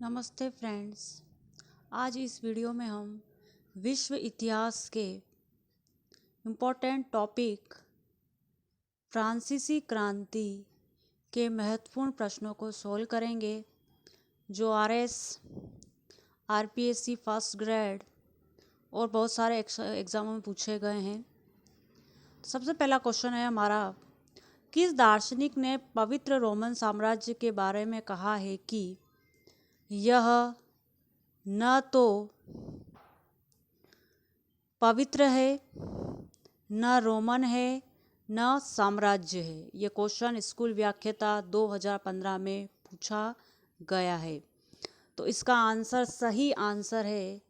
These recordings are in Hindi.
नमस्ते फ्रेंड्स। आज इस वीडियो में हम विश्व इतिहास के इम्पोर्टेंट टॉपिक फ्रांसीसी क्रांति के महत्वपूर्ण प्रश्नों को सोल्व करेंगे जो आरपीएससी फर्स्ट ग्रेड और बहुत सारे एग्जामों में पूछे गए हैं। सबसे पहला क्वेश्चन है हमारा, किस दार्शनिक ने पवित्र रोमन साम्राज्य के बारे में कहा है कि यह न तो पवित्र है, न रोमन है, न साम्राज्य है। ये क्वेश्चन स्कूल व्याख्याता 2015 में पूछा गया है। तो इसका सही आंसर है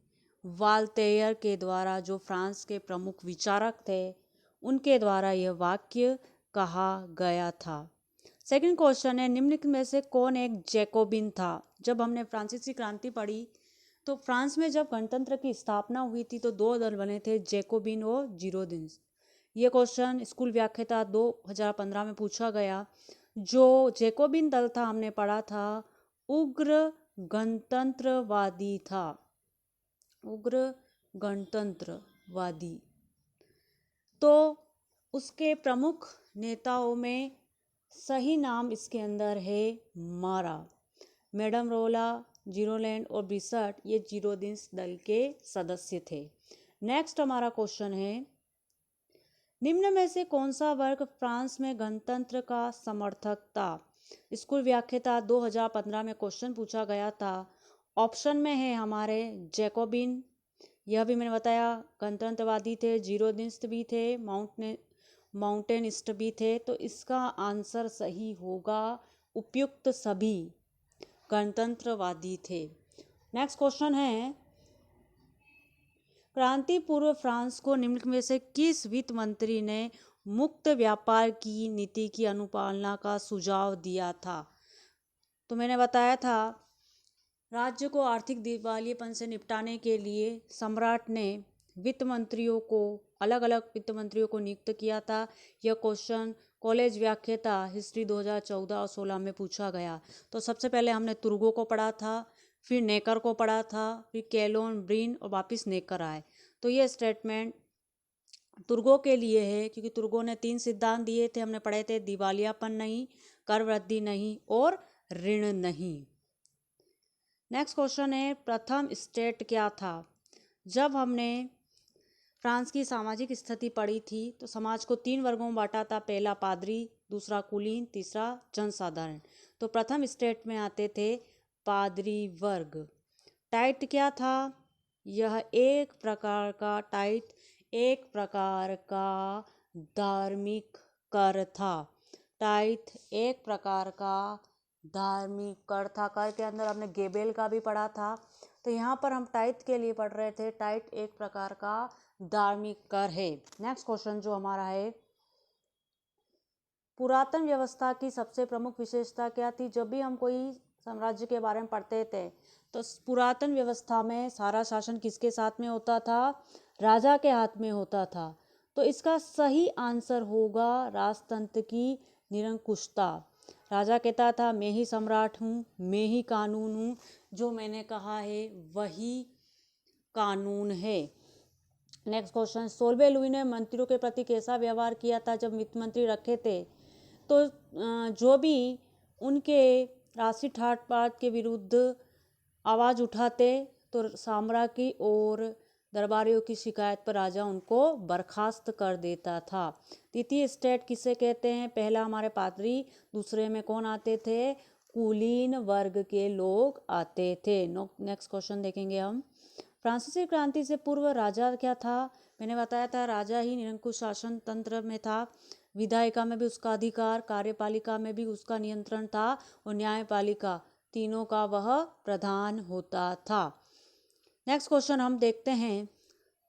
वाल्तेयर के द्वारा, जो फ्रांस के प्रमुख विचारक थे, उनके द्वारा यह वाक्य कहा गया था। सेकंड क्वेश्चन है, निम्नलिखित में से कौन एक जैकोबिन था? जब हमने फ्रांसीसी क्रांति पढ़ी तो फ्रांस में जब गणतंत्र की स्थापना हुई थी तो दो दल बने थे, जैकोबिन और जीरोदिन्स। ये क्वेश्चन स्कूल व्याख्याता 2015 में पूछा गया। जो जैकोबिन दल था, हमने पढ़ा था, उग्र गणतंत्रवादी था। उग्र गणतंत्रवादी। तो उसके प्रमुख नेताओं में सही नाम इसके अंदर है मारा, मैडम रोला, जीरोलैंड और ब्रिसट, ये जीरोदिन्स दल के सदस्य थे। नेक्स्ट हमारा क्वेश्चन है, निम्न में से कौन सा वर्ग फ्रांस में गणतंत्र का समर्थक था? स्कूल व्याख्याता 2015 में क्वेश्चन पूछा गया था। ऑप्शन में है हमारे जैकोबिन, यह भी मैंने बताया, गणतंत्रवादी थे, जीरोदिन्स भी थे, माउंटेनिस्ट भी थे। तो इसका आंसर सही होगा उपयुक्त सभी गणतंत्रवादी थे। नेक्स्ट क्वेश्चन है, क्रांति पूर्व फ्रांस को निम्नलिखित में से किस वित्त मंत्री ने मुक्त व्यापार की नीति की अनुपालना का सुझाव दिया था? तो मैंने बताया था, राज्य को आर्थिक दिवालियेपन से निपटाने के लिए सम्राट ने अलग अलग वित्त मंत्रियों को नियुक्त किया था। यह क्वेश्चन कॉलेज व्याख्याता हिस्ट्री 2014 और 16 में पूछा गया। तो सबसे पहले हमने तुर्गो को पढ़ा था, फिर नेकर को पढ़ा था, फिर कैलोन, ब्रीन और वापस नेकर आए। तो ये स्टेटमेंट तुर्गो के लिए है, क्योंकि तुर्गो ने 3 सिद्धांत दिए थे, हमने पढ़े थे, दिवालियापन नहीं, कर वृद्धि नहीं और ऋण नहीं। नेक्स्ट क्वेश्चन है, प्रथम स्टेट क्या था? जब हमने फ्रांस की सामाजिक स्थिति पढ़ी थी तो समाज को 3 वर्गों में बांटा था, पहला पादरी, दूसरा कुलीन, तीसरा जनसाधारण। तो प्रथम स्टेट में आते थे पादरी वर्ग। टाइट क्या था? यह एक प्रकार का धार्मिक कर था। टाइट एक प्रकार का धार्मिक कर था। कर के अंदर हमने गेबेल का भी पढ़ा था। तो यहाँ पर हम टाइट के लिए पढ़ रहे थे, टाइट एक प्रकार का धार्मिक कर है। नेक्स्ट क्वेश्चन जो हमारा है, पुरातन व्यवस्था की सबसे प्रमुख विशेषता क्या थी? जब भी हम कोई साम्राज्य के बारे में पढ़ते थे तो पुरातन व्यवस्था में सारा शासन किसके साथ में होता था? राजा के हाथ में होता था। तो इसका सही आंसर होगा राजतंत्र की निरंकुशता। राजा कहता था, मैं ही सम्राट हूँ, मैं ही कानून हूँ, जो मैंने कहा है वही कानून है। नेक्स्ट क्वेश्चन, 16वें लुई ने मंत्रियों के प्रति कैसा व्यवहार किया था जब वित्त मंत्री रखे थे? तो जो भी उनके राशि ठाट बाट के विरुद्ध आवाज़ उठाते तो साम्राज्य की और दरबारियों की शिकायत पर राजा उनको बर्खास्त कर देता था। तृतीय स्टेट किसे कहते हैं? पहला हमारे पादरी, दूसरे में कौन आते थे? कुलीन वर्ग के लोग आते थे। नेक्स्ट क्वेश्चन देखेंगे हम, फ्रांसीसी क्रांति से पूर्व राजा क्या था? मैंने बताया था, राजा ही निरंकुश शासन तंत्र में था। विधायिका में भी उसका अधिकार, कार्यपालिका में भी उसका नियंत्रण था और न्यायपालिका, तीनों का वह प्रधान होता था। नेक्स्ट क्वेश्चन हम देखते हैं,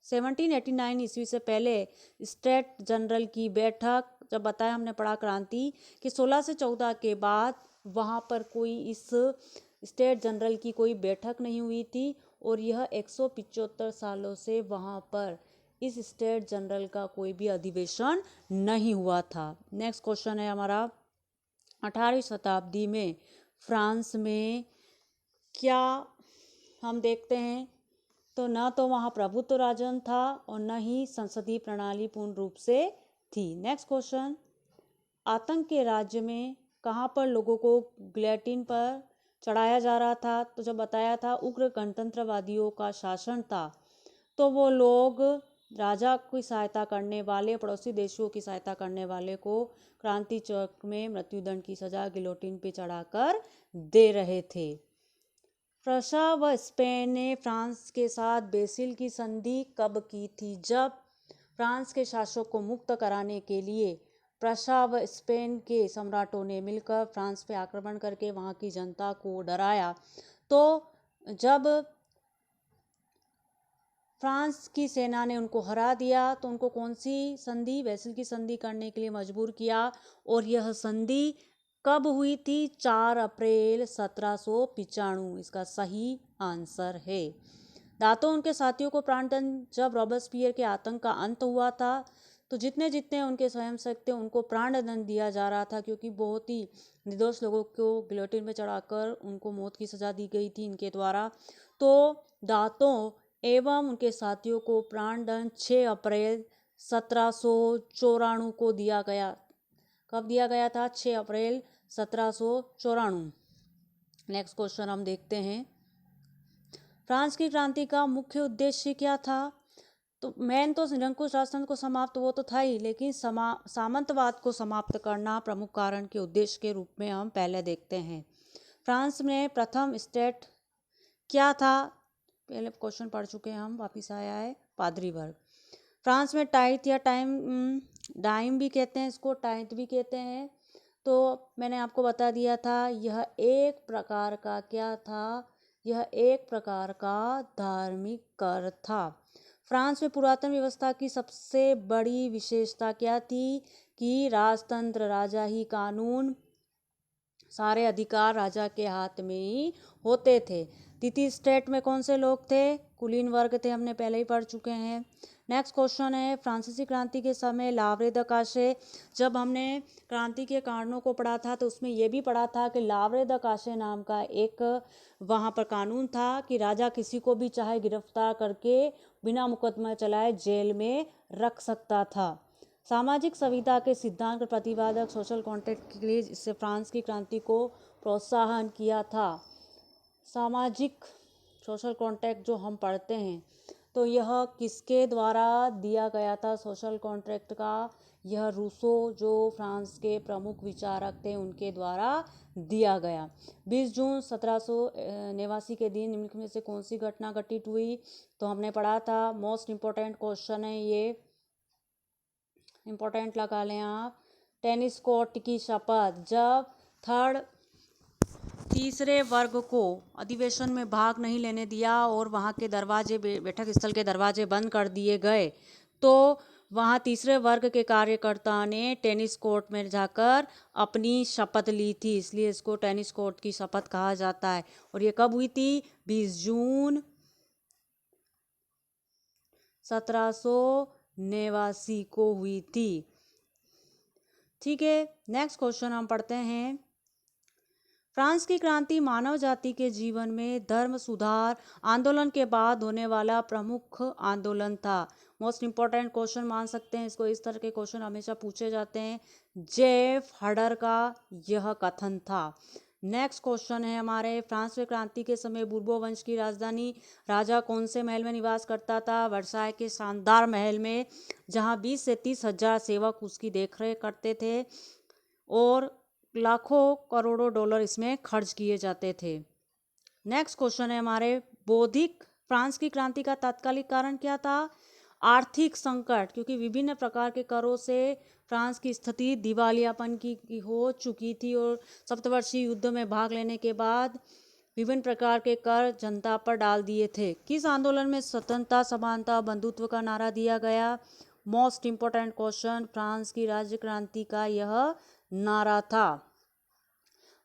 1789 ईस्वी से पहले स्टेट जनरल की बैठक, जब बताया हमने पढ़ा क्रांति कि 16 से 14 के बाद वहाँ पर कोई इस स्टेट जनरल की कोई बैठक नहीं हुई थी और यह 175 सालों से वहाँ पर इस स्टेट जनरल का कोई भी अधिवेशन नहीं हुआ था। नेक्स्ट क्वेश्चन है हमारा, 18वीं शताब्दी में फ्रांस में क्या हम देखते हैं तो न तो वहाँ प्रभुत्व राजन था और न ही संसदीय प्रणाली पूर्ण रूप से थी। नेक्स्ट क्वेश्चन, आतंक के राज्य में कहाँ पर लोगों को गिलेटिन पर चढ़ाया जा रहा था? तो जब बताया था उग्र गणतंत्रवादियों का शासन था, तो वो लोग राजा की सहायता करने वाले, पड़ोसी देशों की सहायता करने वाले को क्रांति चौक में मृत्युदंड की सजा गिलोटिन पे चढ़ाकर दे रहे थे। प्रशा व स्पेन ने फ्रांस के साथ बेसिल की संधि कब की थी? जब फ्रांस के शासक को मुक्त कराने के लिए प्रशा व स्पेन के सम्राटों ने मिलकर फ्रांस पे आक्रमण करके वहाँ की जनता को डराया, तो जब फ्रांस की सेना ने उनको हरा दिया तो उनको कौन सी संधि, बेसिल की संधि करने के लिए मजबूर किया। और यह संधि कब हुई थी? 4 अप्रैल 1795 इसका सही आंसर है। दांतों उनके साथियों को प्राणदंड, जब रॉबेस्पियर के आतंक का अंत हुआ था तो जितने जितने उनके स्वयंसेवक थे उनको प्राणदंड दिया जा रहा था, क्योंकि बहुत ही निर्दोष लोगों को गिलोटिन में चढ़ाकर उनको मौत की सजा दी गई थी इनके द्वारा। तो दांतों एवं उनके साथियों को प्राणदंड 6 अप्रैल 1794 को दिया गया। कब दिया गया था? 6 अप्रैल 1794। नेक्स्ट क्वेश्चन हम देखते हैं, फ्रांस की क्रांति का मुख्य उद्देश्य क्या था? तो मेन तो निरंकुश शासन को समाप्त, वो तो था ही, लेकिन सामंतवाद को समाप्त करना प्रमुख कारण के उद्देश्य के रूप में हम पहले देखते हैं। फ्रांस में प्रथम स्टेट क्या था? पहले क्वेश्चन पढ़ चुके हैं हम, वापिस आया है, पादरी वर्ग। फ्रांस में टाइथ या डाइम भी कहते हैं इसको, टाइथ भी कहते हैं। तो मैंने आपको बता दिया था यह एक प्रकार का क्या था? यह एक प्रकार का धार्मिक कर था। फ्रांस में पुरातन व्यवस्था की सबसे बड़ी विशेषता क्या थी? कि राजतंत्र, राजा ही कानून, सारे अधिकार राजा के हाथ में ही होते थे। तृतीय स्टेट में कौन से लोग थे? कुलीन वर्ग थे, हमने पहले ही पढ़ चुके हैं। नेक्स्ट क्वेश्चन है, फ्रांसीसी क्रांति के समय लावरे द काशे, जब हमने क्रांति के कारणों को पढ़ा था तो उसमें यह भी पढ़ा था कि लावरे द काशे नाम का एक वहाँ पर कानून था कि राजा किसी को भी चाहे गिरफ्तार करके बिना मुकदमा चलाए जेल में रख सकता था। सामाजिक संविदा के सिद्धांत के प्रतिपादक सोशल कॉन्ट्रैक्ट के लिए इससे फ्रांस की क्रांति को प्रोत्साहन किया था। सामाजिक सोशल कॉन्ट्रैक्ट जो हम पढ़ते हैं तो यह किसके द्वारा दिया गया था? सोशल कॉन्ट्रैक्ट का यह रूसो, जो फ्रांस के प्रमुख विचारक थे, उनके द्वारा दिया गया। 20 जून 1789 के दिन निम्नलिखित में से कौन सी घटना घटित हुई? तो हमने पढ़ा था, मोस्ट इम्पोर्टेंट क्वेश्चन है ये, इम्पोर्टेंट लगा लें आप। टेनिस कोर्ट की शपथ, जब तीसरे वर्ग को अधिवेशन में भाग नहीं लेने दिया और वहाँ के दरवाजे, बैठक स्थल के दरवाजे बंद कर दिए गए, तो वहाँ तीसरे वर्ग के कार्यकर्ता ने टेनिस कोर्ट में जाकर अपनी शपथ ली थी, इसलिए इसको टेनिस कोर्ट की शपथ कहा जाता है। और ये कब हुई थी? 20 जून 1789 को हुई थी। ठीक है, नेक्स्ट क्वेश्चन हम पढ़ते हैं, फ्रांस की क्रांति मानव जाति के जीवन में धर्म सुधार आंदोलन के बाद होने वाला प्रमुख आंदोलन था। मोस्ट इम्पोर्टेंट क्वेश्चन मान सकते हैं इसको, इस तरह के क्वेश्चन हमेशा पूछे जाते हैं। जेफ हडर का यह कथन था। नेक्स्ट क्वेश्चन है हमारे, फ्रांस में क्रांति के समय बूर्बो वंश की राजधानी राजा कौन से महल में निवास करता था? वर्साय के शानदार महल में, जहां 20 से 30 हजार सेवक उसकी देखरेख करते थे और लाखों करोड़ों डॉलर इसमें खर्च किए जाते थे। नेक्स्ट क्वेश्चन है हमारे, बौद्धिक फ्रांस की क्रांति का तात्कालिक कारण क्या था? आर्थिक संकट, क्योंकि विभिन्न प्रकार के करों से फ्रांस की स्थिति दिवालियापन की हो चुकी थी और सप्तवर्षीय युद्ध में भाग लेने के बाद विभिन्न प्रकार के कर जनता पर डाल दिए थे। किस आंदोलन में स्वतंत्रता, समानता, बंधुत्व का नारा दिया गया? मोस्ट इम्पोर्टेंट क्वेश्चन, फ्रांस की राज्य क्रांति का यह नारा था।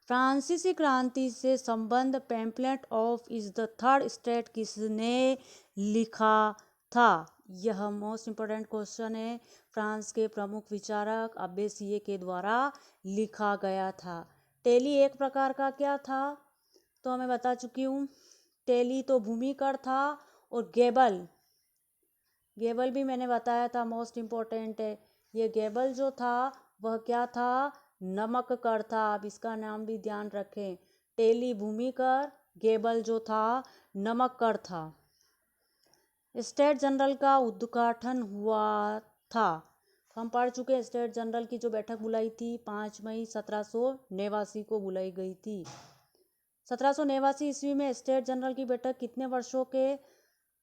फ्रांसीसी क्रांति से संबंध pamphlet of is the third state किसने लिखा था? यह मोस्ट इम्पोर्टेंट क्वेश्चन है, फ्रांस के प्रमुख विचारक अब्बे सिए के द्वारा लिखा गया था। टेली एक प्रकार का क्या था? तो मैं बता चुकी हूँ। टेली तो भूमि कर था, और गेबल भी मैंने बताया था, मोस्ट इम्पोर्टेंट है। ये गेबल जो था वह क्या था, नमक कर था। अब इसका नाम भी ध्यान रखें, टेली भूमि कर, गेबल जो था नमक कर था। स्टेट जनरल का उद्घाटन हुआ था, हम पढ़ चुके हैं। स्टेट जनरल की जो बैठक बुलाई थी 5 मई 1789 को बुलाई गई थी। 1789 ईस्वी में स्टेट जनरल की बैठक कितने वर्षों के,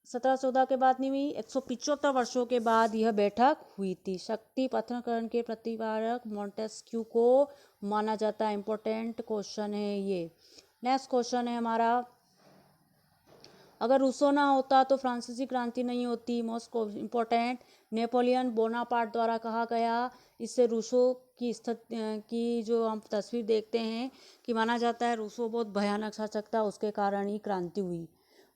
1714 के बाद नहीं हुई, 175 वर्षों के बाद यह बैठक हुई थी। शक्ति पथकरण के प्रतिपादक मॉन्टेस्क्यू को माना जाता है। इंपॉर्टेंट क्वेश्चन है ये। नेक्स्ट क्वेश्चन है हमारा, अगर रूसो ना होता तो फ्रांसीसी क्रांति नहीं होती। मोस्ट इम्पोर्टेंट, नेपोलियन बोनापार्ट द्वारा कहा गया। इससे रूसो की जो हम तस्वीर देखते हैं कि माना जाता है रूसो बहुत भयानक शासक था, उसके कारण ही क्रांति हुई।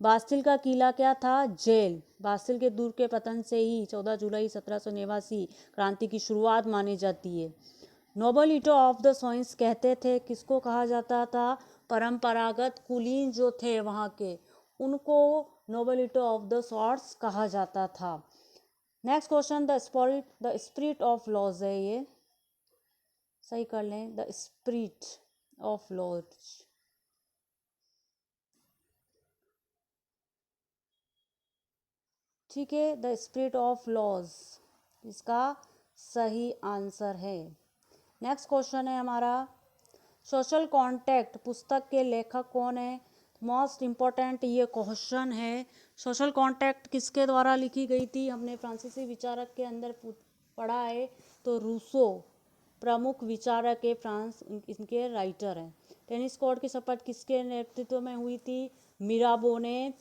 बास्तिल का किला क्या था, जेल। बास्तिल के दुर्ग के पतन से ही 14 जुलाई 1789 क्रांति की शुरुआत मानी जाती है। नोबलिटो ऑफ द सोइंस कहते थे, किसको कहा जाता था, परंपरागत कुलीन जो थे वहाँ के, उनको नोबलिटो ऑफ द सॉर्ट्स कहा जाता था। Next question, the spirit of laws है, ये सही कर लें, द स्पिरिट ऑफ लॉज। ठीक है, द स्पिरिट ऑफ लॉज इसका सही आंसर है। नेक्स्ट क्वेश्चन है हमारा, सोशल कॉन्टैक्ट पुस्तक के लेखक कौन है। मोस्ट इम्पोर्टेंट ये क्वेश्चन है। सोशल कॉन्टैक्ट किसके द्वारा लिखी गई थी, हमने फ्रांसीसी विचारक के अंदर पढ़ा है, तो रूसो प्रमुख विचारक है, फ्रांस इनके राइटर हैं। टेनिस कोर्ट की शपथ किसके नेतृत्व में हुई थी, मिराबो ने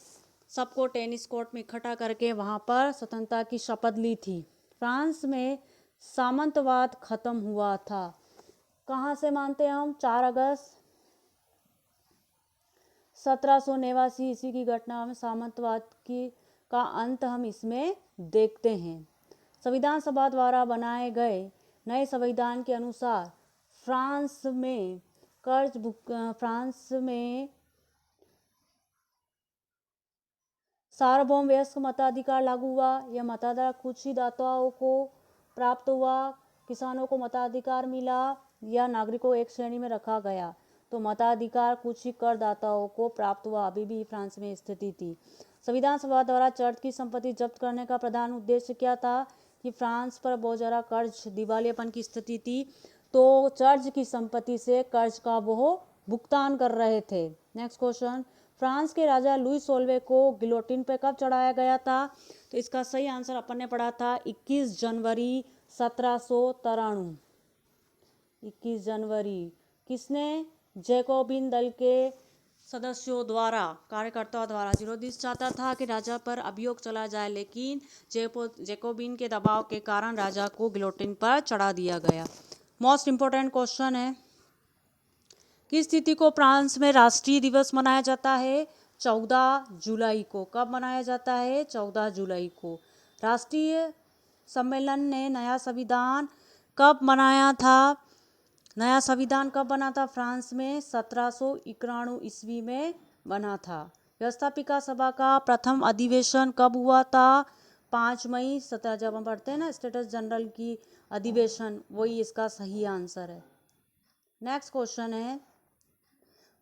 सबको टेनिस कोर्ट में इकट्ठा करके वहाँ पर स्वतंत्रता की शपथ ली थी। फ्रांस में सामंतवाद खत्म हुआ था, कहाँ से मानते हैं हम, 4 अगस्त 1789 ईस्वी की घटना में सामंतवाद का अंत हम इसमें देखते हैं। संविधान सभा द्वारा बनाए गए नए संविधान के अनुसार फ्रांस में सार्वभौम वयस्क मताधिकार लागू हुआ। यह मताधिकार कुछ ही दाताओं को प्राप्त हुआ, किसानों को मताधिकार मिला, या नागरिकों को एक श्रेणी में रखा गया। तो मताधिकार कुछ ही करदाताओं को प्राप्त हुआ, अभी भी फ्रांस में स्थिति थी। संविधान सभा द्वारा चर्च की संपत्ति जब्त करने का प्रधान उद्देश्य क्या था, कि फ्रांस पर बहुत ज़्यादा कर्ज, दिवालियापन की स्थिति थी, तो चर्च की संपत्ति से कर्ज का वो भुगतान कर रहे थे। नेक्स्ट क्वेश्चन, फ्रांस के राजा लुई 16वें को गिलोटिन पे कब चढ़ाया गया था, तो इसका सही आंसर अपन ने पढ़ा था 21 जनवरी 1793। 21 जनवरी किसने, जैकोबिन दल के सदस्यों द्वारा, कार्यकर्ताओं द्वारा। जीरोदिस चाहता था कि राजा पर अभियोग चला जाए, लेकिन जैकोबिन के दबाव के कारण राजा को गिलोटिन पर चढ़ा दिया गया। मोस्ट इम्पोर्टेंट क्वेश्चन है, किस तिथि को फ्रांस में राष्ट्रीय दिवस मनाया जाता है, 14 जुलाई को। कब मनाया जाता है, 14 जुलाई को। राष्ट्रीय सम्मेलन ने नया संविधान कब बनाया था, नया संविधान कब बना था फ्रांस में, 1791 ईस्वी में बना था। व्यवस्थापिका सभा का प्रथम अधिवेशन कब हुआ था, 5 मई 17, जब हम पढ़ते हैं ना स्टेट्स जनरल की अधिवेशन, वही इसका सही आंसर है। नेक्स्ट क्वेश्चन है,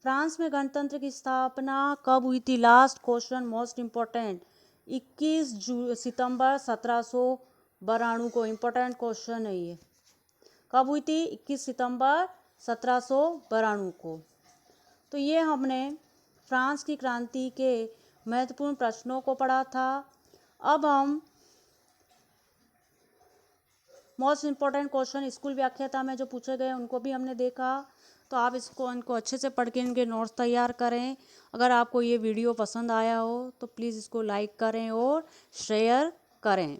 फ्रांस में गणतंत्र की स्थापना कब हुई थी, लास्ट क्वेश्चन मोस्ट इम्पोर्टेंट, 21 सितंबर 1792 को। इम्पोर्टेंट क्वेश्चन है ये, कब हुई थी, 21 सितंबर 1792 को। तो ये हमने फ्रांस की क्रांति के महत्वपूर्ण प्रश्नों को पढ़ा था। अब हम मोस्ट इम्पोर्टेंट क्वेश्चन स्कूल व्याख्याता में जो पूछे गए उनको भी हमने देखा, तो आप इनको अच्छे से पढ़ के इनके नोट्स तैयार करें। अगर आपको ये वीडियो पसंद आया हो तो प्लीज़ इसको लाइक करें और शेयर करें।